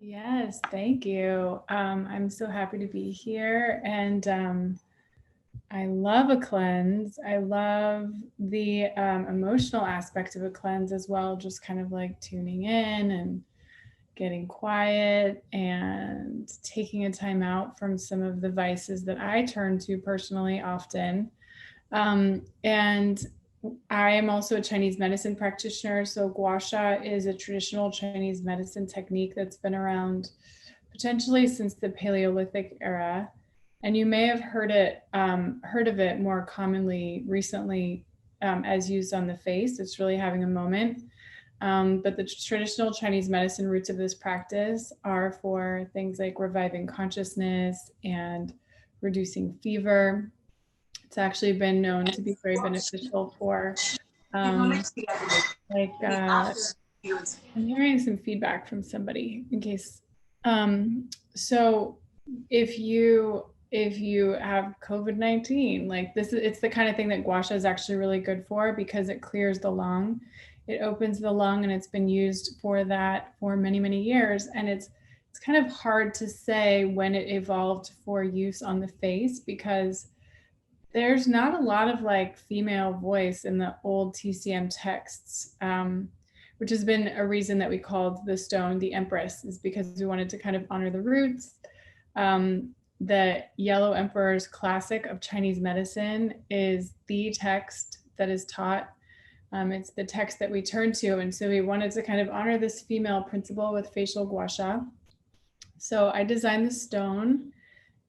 Yes, thank you. I'm so happy to be here, and I love a cleanse. I love the emotional aspect of a cleanse as well, just kind of like tuning in and getting quiet and taking a time out from some of the vices that I turn to personally often. And I am also a Chinese medicine practitioner. So Gua Sha is a traditional Chinese medicine technique that's been around potentially since the Paleolithic era. And you may have heard of it more commonly recently as used on the face. It's really having a moment. But the traditional Chinese medicine roots of this practice are for things like reviving consciousness and reducing fever. It's actually been known to be very beneficial for um, like I'm hearing some feedback from somebody in case. So if you have COVID-19, like this is it's the kind of thing that gua sha is actually really good for because it clears the lung. It opens the lung and it's been used for that for many, many years. And it's kind of hard to say when it evolved for use on the face because there's not a lot of like female voice in the old TCM texts, which has been a reason that we called the stone the Empress, is because we wanted to kind of honor the roots. The Yellow Emperor's Classic of Chinese Medicine is the text that is taught. It's the text that we turn to. And so we wanted to kind of honor this female principle with facial gua sha. So I designed the stone,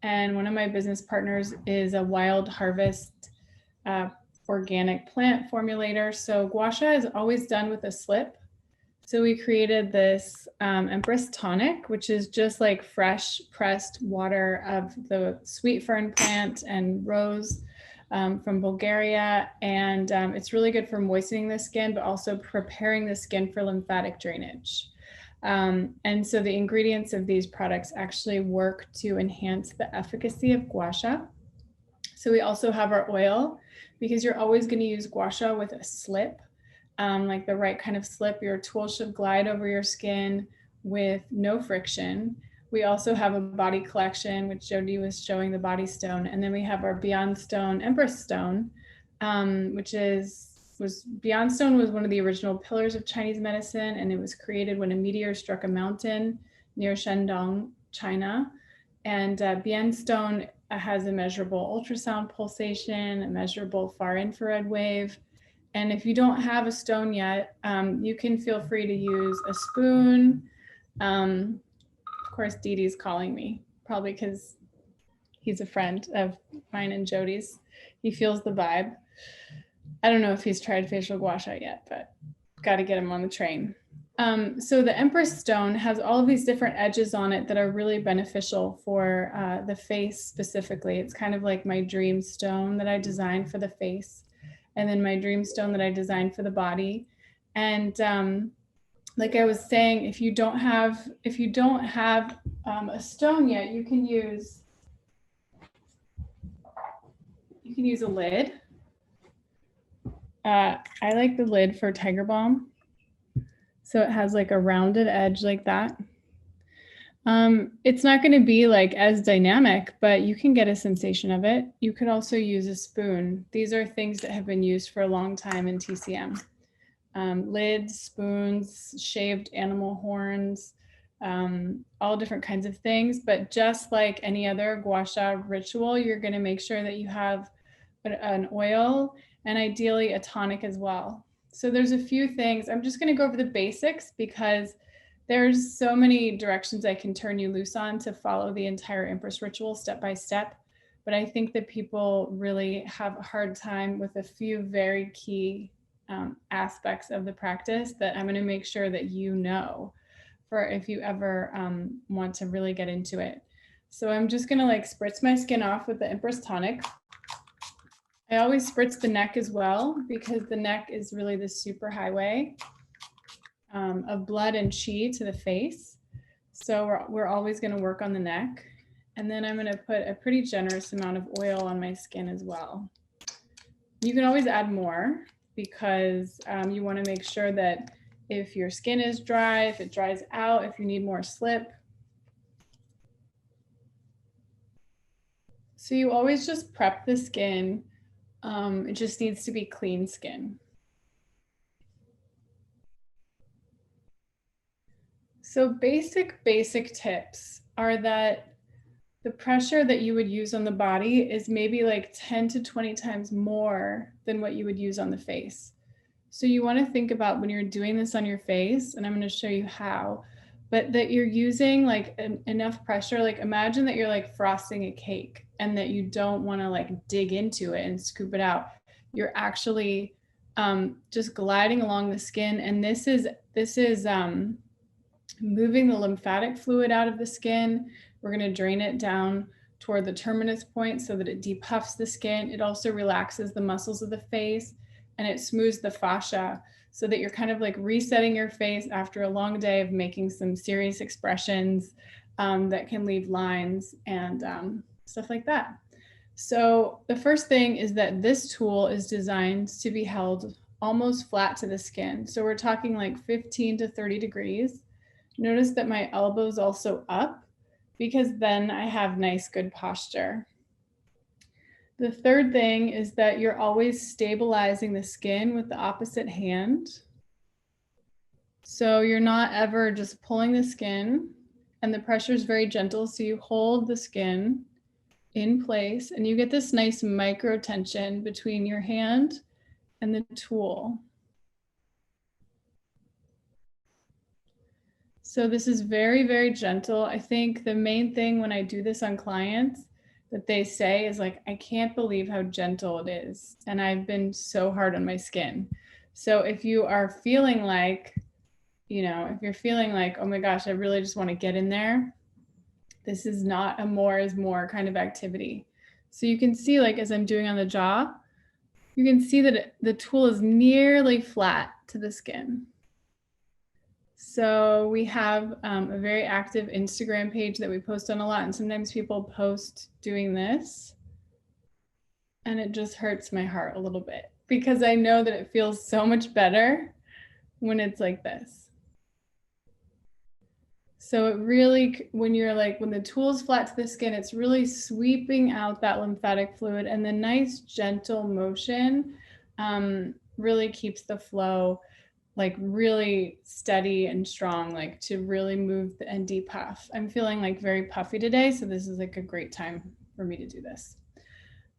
and one of my business partners is a wild harvest uh, organic plant formulator. So gua sha is always done with a slip. So we created this Empress tonic, which is just like fresh pressed water of the sweet fern plant and rose from Bulgaria. And it's really good for moistening the skin, but also preparing the skin for lymphatic drainage. And so the ingredients of these products actually work to enhance the efficacy of gua sha. So we also have our oil because you're always going to use gua sha with a slip, like the right kind of slip. Your tool should glide over your skin with no friction. We also have a body collection, which Jody was showing, the body stone. And then we have our Beyond Stone Empress Stone, which was Beyond Stone was one of the original pillars of Chinese medicine, and it was created when a meteor struck a mountain near Shandong, China. And Beyond Stone has a measurable ultrasound pulsation, a measurable far infrared wave. And if you don't have a stone yet, you can feel free to use a spoon. Of course, Dee Dee's calling me, probably because he's a friend of mine and Jody's. He feels the vibe. I don't know if he's tried facial gua sha yet, but got to get him on the train. So the Empress Stone has all of these different edges on it that are really beneficial for the face specifically. It's kind of like my dream stone that I designed for the face, and then my dream stone that I designed for the body. And like I was saying, if you don't have a stone yet, you can use a lid. I like the lid for Tiger Balm. So it has like a rounded edge like that. It's not going to be like as dynamic, but you can get a sensation of it. You could also use a spoon. These are things that have been used for a long time in TCM. Lids, spoons, shaved animal horns, all different kinds of things. But just like any other gua sha ritual, you're going to make sure that you have an oil and ideally a tonic as well. So there's a few things. I'm just going to go over the basics because there's so many directions I can turn you loose on to follow the entire Empress ritual step by step. But I think that people really have a hard time with a few very key aspects of the practice that I'm going to make sure that you know for if you ever want to really get into it. So I'm just going to like spritz my skin off with the Empress tonic. I always spritz the neck as well because the neck is really the super highway of blood and qi to the face. So we're always going to work on the neck. And then I'm going to put a pretty generous amount of oil on my skin as well. You can always add more because you want to make sure that if your skin is dry, if it dries out, if you need more slip. So you always just prep the skin. It just needs to be clean skin. So basic tips are that the pressure that you would use on the body is maybe like 10 to 20 times more than what you would use on the face. So you want to think about when you're doing this on your face, and I'm going to show you how, but that you're using like enough pressure. Like imagine that you're like frosting a cake and that you don't want to like dig into it and scoop it out. You're actually just gliding along the skin. And this is moving the lymphatic fluid out of the skin. We're going to drain it down toward the terminus point so that it depuffs the skin. It also relaxes the muscles of the face, and it smooths the fascia so that you're kind of like resetting your face after a long day of making some serious expressions that can leave lines and stuff like that. So the first thing is that this tool is designed to be held almost flat to the skin. So we're talking like 15 to 30 degrees. Notice that my elbow's also up because then I have nice, good posture. The third thing is that you're always stabilizing the skin with the opposite hand. So you're not ever just pulling the skin, and the pressure is very gentle. So you hold the skin in place and you get this nice micro tension between your hand and the tool. So this is very, very gentle. I think the main thing when I do this on clients that they say is like, I can't believe how gentle it is. And I've been so hard on my skin. So if you are feeling like, you know, if you're feeling like, oh my gosh, I really just want to get in there, this is not a more is more kind of activity. So you can see, like, as I'm doing on the jaw, you can see that the tool is nearly flat to the skin. So we have a very active Instagram page that we post on a lot. And sometimes people post doing this. And it just hurts my heart a little bit because I know that it feels so much better when it's like this. So it really, when you're like, when the tool's flat to the skin, it's really sweeping out that lymphatic fluid, and the nice gentle motion really keeps the flow like really steady and strong, like to really move and depuff. I'm feeling like very puffy today, so this is like a great time for me to do this.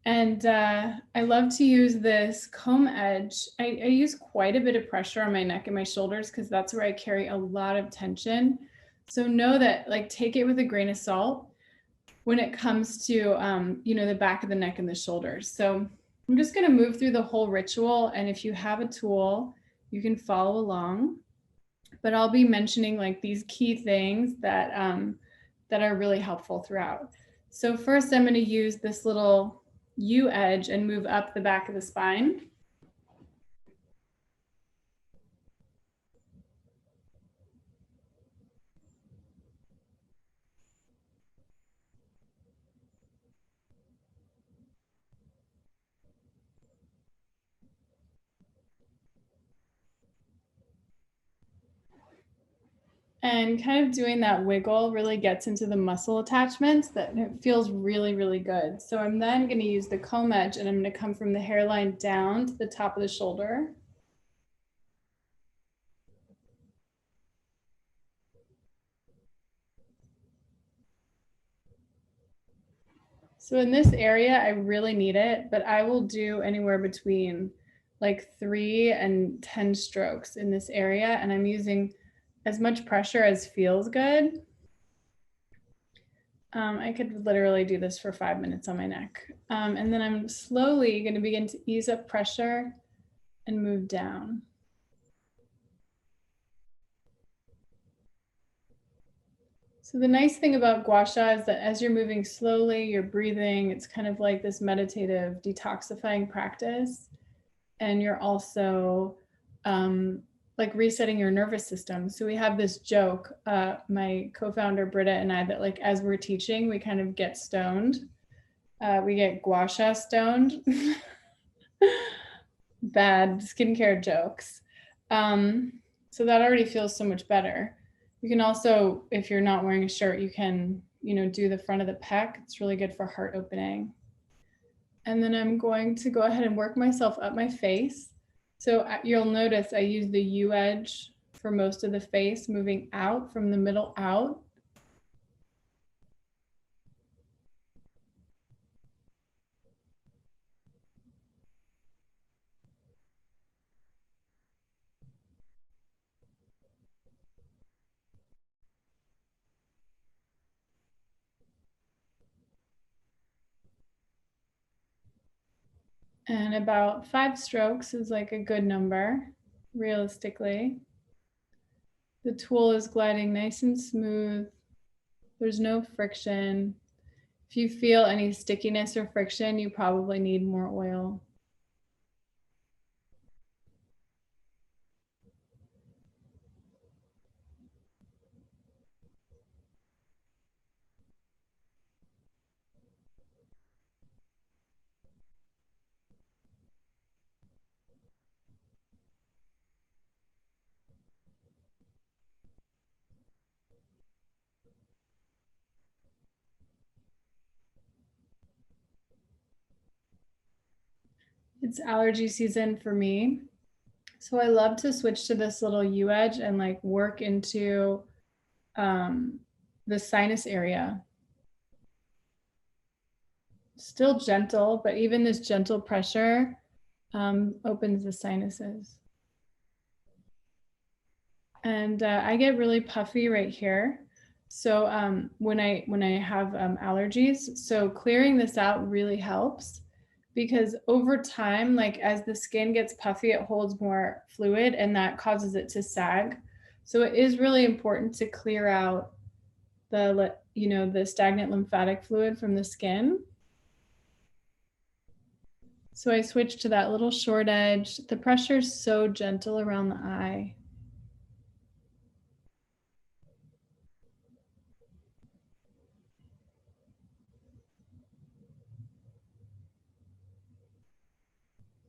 And I love to use this comb edge. I use quite a bit of pressure on my neck and my shoulders because that's where I carry a lot of tension. So know that, like, take it with a grain of salt when it comes to, you know, the back of the neck and the shoulders. So I'm just going to move through the whole ritual. And if you have a tool, you can follow along. But I'll be mentioning like these key things that, that are really helpful throughout. So first, I'm going to use this little U edge and move up the back of the spine. And kind of doing that wiggle really gets into the muscle attachments that it feels really, really good. So I'm then going to use the comb edge and I'm going to come from the hairline down to the top of the shoulder. So in this area, I really need it, but I will do anywhere between like 3 and 10 strokes in this area. And I'm using as much pressure as feels good. I could literally do this for 5 minutes on my neck. And then I'm slowly going to begin to ease up pressure and move down. So the nice thing about Gua Sha is that as you're moving slowly, you're breathing. It's kind of like this meditative detoxifying practice. And you're also like resetting your nervous system. So we have this joke, my co-founder Britta and I, that like as we're teaching, we kind of get stoned. We get Gua Sha stoned. Bad skincare jokes. So So that already feels so much better. You can also, if you're not wearing a shirt, you can, do the front of the pec. It's really good for heart opening. And then I'm going to go ahead and work myself up my face. So you'll notice I use the U edge for most of the face, moving out from the middle out. And about 5 strokes is like a good number, realistically. The tool is gliding nice and smooth. There's no friction. If you feel any stickiness or friction, you probably need more oil. It's allergy season for me. So I love to switch to this little U edge and like work into the sinus area. Still gentle, but even this gentle pressure opens the sinuses. And I get really puffy right here. So when I have allergies, so clearing this out really helps, because over time, like as the skin gets puffy, it holds more fluid and that causes it to sag. So it is really important to clear out the stagnant lymphatic fluid from the skin. So I switched to that little short edge. The pressure is so gentle around the eye.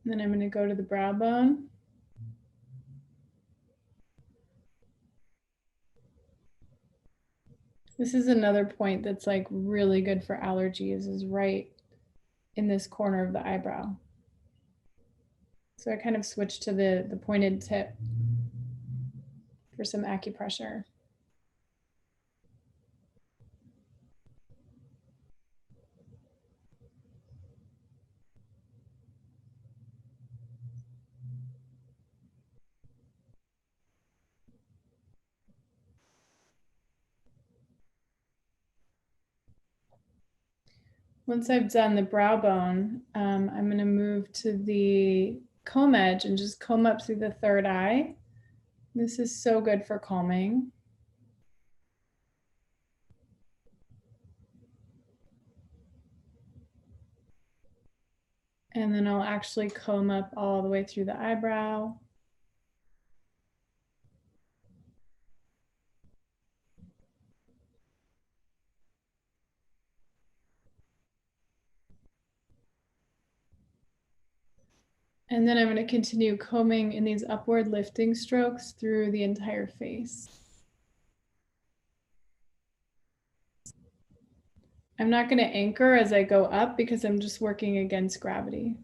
And then I'm going to go to the brow bone. This is another point that's like really good for allergies, is right in this corner of the eyebrow. So I kind of switched to the pointed tip for some acupressure. Once I've done the brow bone, I'm going to move to the comb edge and just comb up through the third eye. This is so good for calming. And then I'll actually comb up all the way through the eyebrow. And then I'm going to continue combing in these upward lifting strokes through the entire face. I'm not going to anchor as I go up because I'm just working against gravity.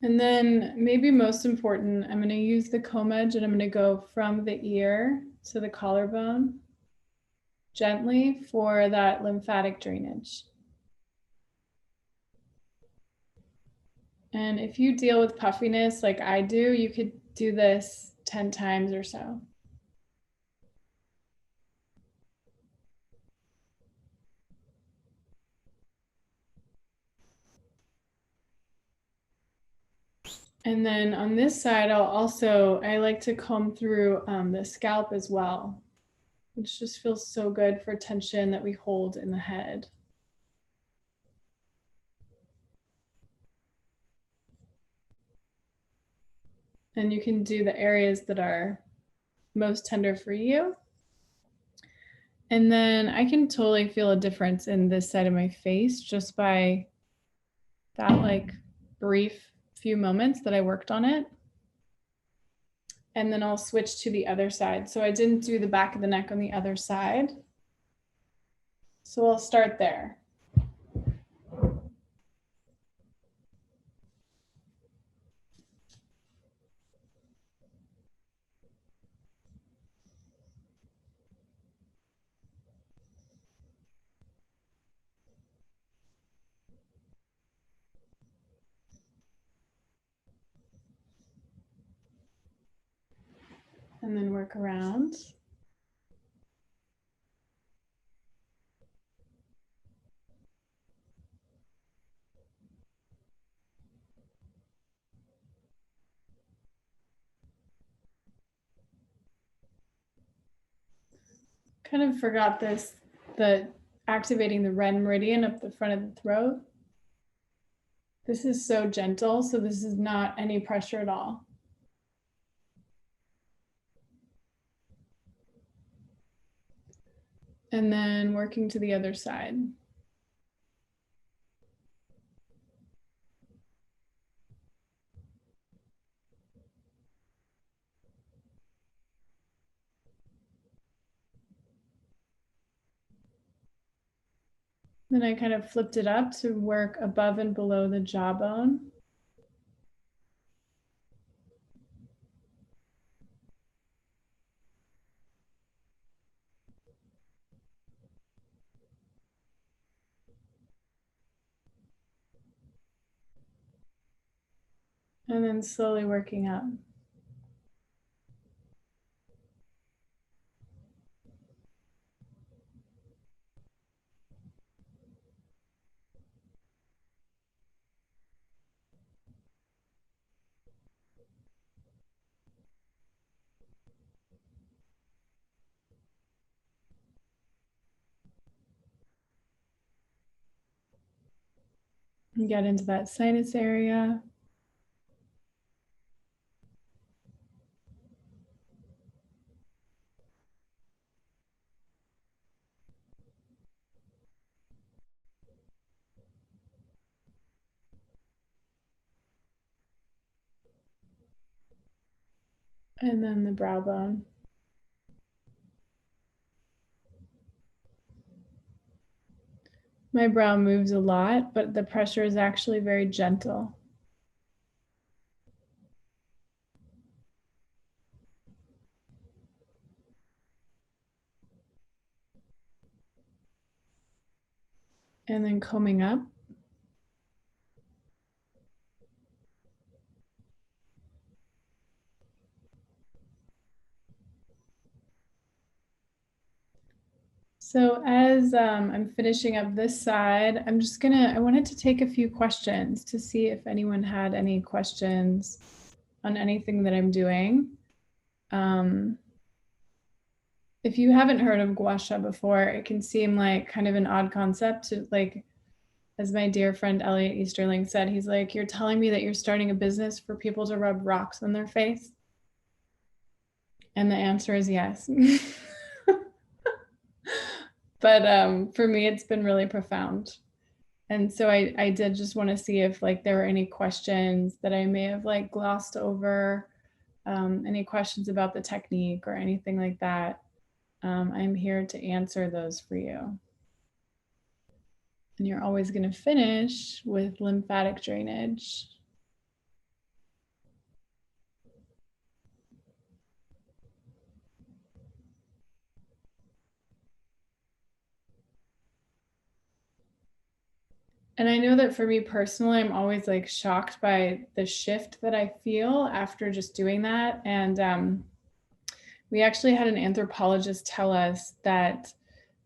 And then maybe most important, I'm going to use the comb edge and I'm going to go from the ear to the collarbone gently for that lymphatic drainage. And if you deal with puffiness like I do, you could do this 10 times or so. And then on this side, I like to comb through the scalp as well, which just feels so good for tension that we hold in the head. And you can do the areas that are most tender for you. And then I can totally feel a difference in this side of my face just by that like brief few moments that I worked on it. And then I'll switch to the other side. So I didn't do the back of the neck on the other side. So I'll start there. And then work around. Kind of forgot this, the activating the red meridian up the front of the throat. This is so gentle, so this is not any pressure at all. And then working to the other side. Then I kind of flipped it up to work above and below the jawbone. And then slowly working up. And get into that sinus area. And then the brow bone. My brow moves a lot, but the pressure is actually very gentle. And then combing up. So as I'm finishing up this side, I wanted to take a few questions to see if anyone had any questions on anything that I'm doing. If you haven't heard of Gua Sha before, it can seem like kind of an odd concept to like, as my dear friend Elliot Easterling said, he's like, you're telling me that you're starting a business for people to rub rocks on their face? And the answer is yes. But for me, it's been really profound. And so I did just want to see if like there were any questions that I may have like glossed over, any questions about the technique or anything like that. I'm here to answer those for you. And you're always going to finish with lymphatic drainage. And I know that for me personally, I'm always like shocked by the shift that I feel after just doing that. And we actually had an anthropologist tell us that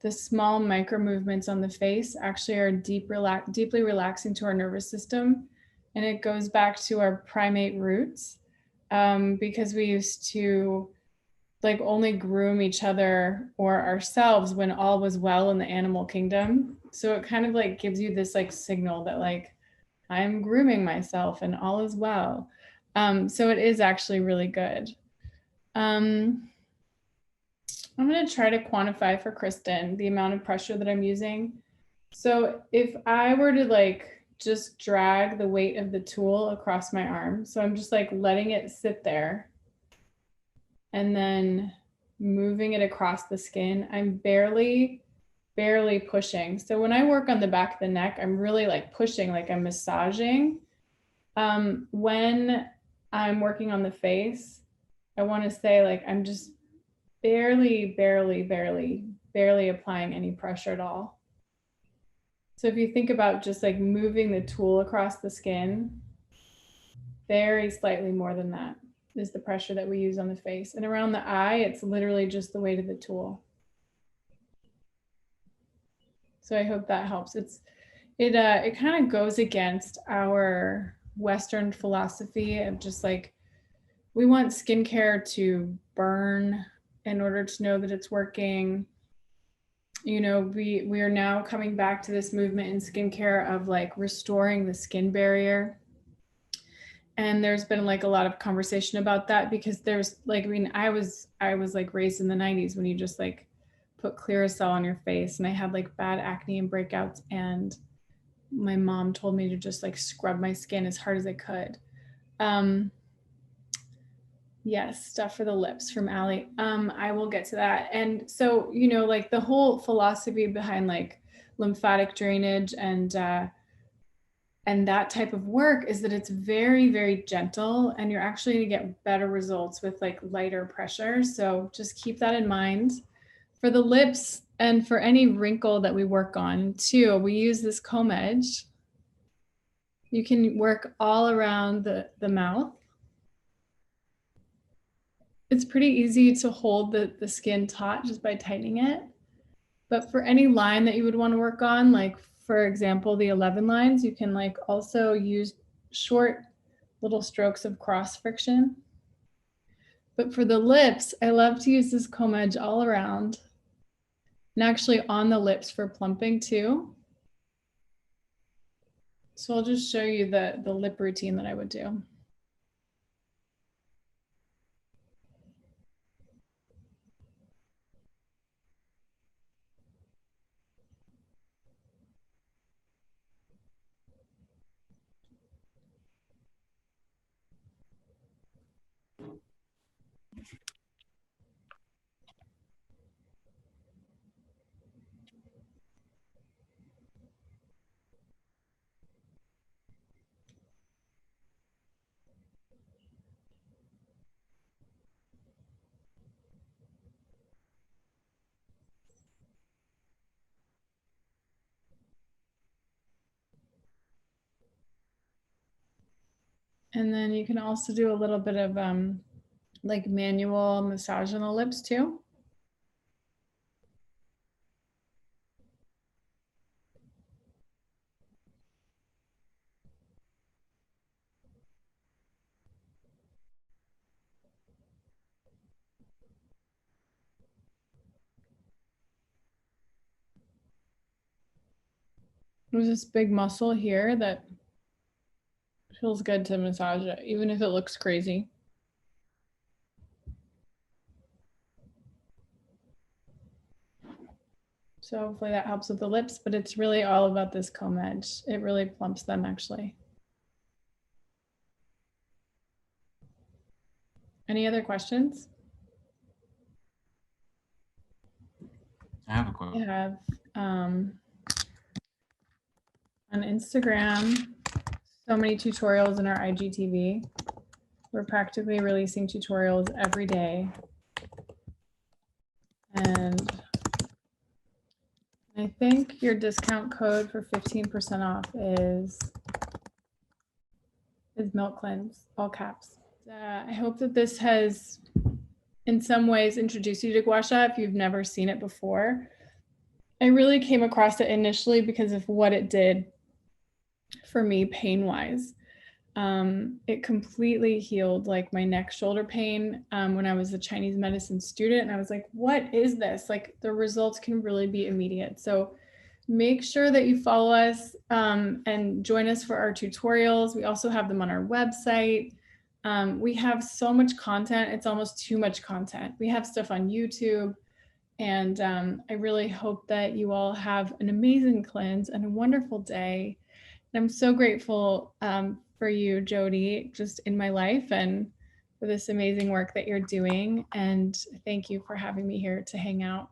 the small micro movements on the face actually are deeply relaxing to our nervous system. And it goes back to our primate roots, because we used to like only groom each other or ourselves when all was well in the animal kingdom. So it kind of like gives you this like signal that like I'm grooming myself and all is well. So it is actually really good. I'm going to try to quantify for Kristen the amount of pressure that I'm using. So if I were to like just drag the weight of the tool across my arm, so I'm just like letting it sit there and then moving it across the skin, I'm barely pushing. So when I work on the back of the neck, I'm really like pushing, like I'm massaging. When I'm working on the face, I want to say like I'm just barely applying any pressure at all. So if you think about just like moving the tool across the skin, very slightly more than that is the pressure that we use on the face. And around the eye, it's literally just the weight of the tool. So I hope that helps. It kind of goes against our Western philosophy of just like, we want skincare to burn in order to know that it's working. You know, we are now coming back to this movement in skincare of like restoring the skin barrier. And there's been like a lot of conversation about that because there's like, I mean, I was like raised in the 90s when you just like put Clearasil on your face, and I had like bad acne and breakouts, and my mom told me to just like scrub my skin as hard as I could. Yes, stuff for the lips from Allie. I will get to that. And so, you know, like the whole philosophy behind like lymphatic drainage and that type of work is that it's very gentle, and you're actually going to get better results with like lighter pressure. So just keep that in mind. For the lips and for any wrinkle that we work on too, we use this comb edge. You can work all around the mouth. It's pretty easy to hold the skin taut just by tightening it. But for any line that you would want to work on, like for example, the 11 lines, you can like also use short little strokes of cross friction. But for the lips, I love to use this comb edge all around and actually on the lips for plumping too. So I'll just show you the lip routine that I would do. And then you can also do a little bit of like manual massage on the lips too. There's this big muscle here that feels good to massage it, even if it looks crazy. So hopefully that helps with the lips, but it's really all about this comb edge. It really plumps them actually. Any other questions? I have a question. We have on Instagram so many tutorials in our IGTV. We're practically releasing tutorials every day. And I think your discount code for 15% off is Milk Cleanse, all caps. I hope that this has in some ways introduced you to Gua Sha if you've never seen it before. I really came across it initially because of what it did for me pain-wise. It completely healed like my neck shoulder pain when I was a Chinese medicine student, and I was like, what is this? Like the results can really be immediate. So make sure that you follow us and join us for our tutorials. We also have them on our website. We have so much content. It's almost too much content. We have stuff on YouTube. And I really hope that you all have an amazing cleanse and a wonderful day. And I'm so grateful for you, Jody, just in my life and for this amazing work that you're doing. And thank you for having me here to hang out.